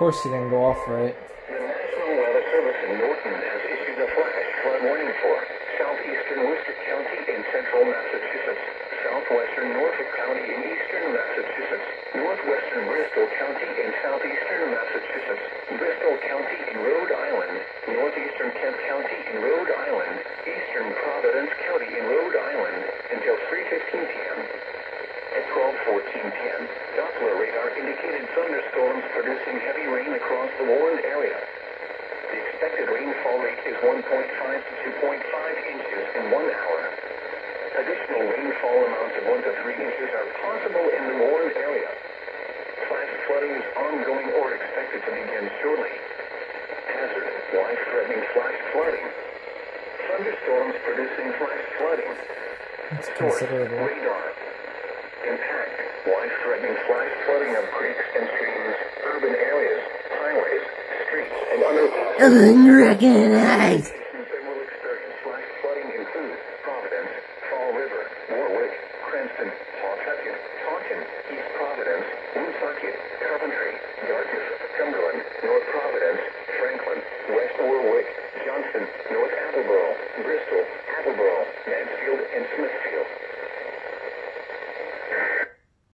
course you didn't go off right. The National Weather Service in Norton has issued a flash flood warning for southeastern Worcester County in central Massachusetts, southwestern Norfolk County in eastern Massachusetts, northwestern Bristol County in southeastern Massachusetts, Bristol County in Rhode Island, northeastern Kent County in Rhode Island, eastern Providence County in Rhode Island, until 3:15 p.m. At 12:14 p.m., Doppler radar indicated thunderstorms producing heavy rain across the warned area. The expected rainfall rate is 1.5 to 2.5 inches in 1 hour. Additional rainfall amounts of 1 to 3 inches are possible in the warned area. Flash flooding is ongoing or expected to begin shortly. Hazard: life-threatening flash flooding. Thunderstorms producing flash flooding. It's Source: considerable. radar. Impact: life-threatening flash flooding of creeks and streams, urban areas, highways, streets, and other Unrecognized. locations that will experience flash flooding include Providence, Fall River, Warwick, Cranston, Pawtucket, Taunton, East Providence, Woonsocket, Coventry, Dartmouth, Cumberland, North Providence, Franklin, West Warwick, Johnston, North Attleboro, Bristol, Attleboro, Mansfield, and Smithfield.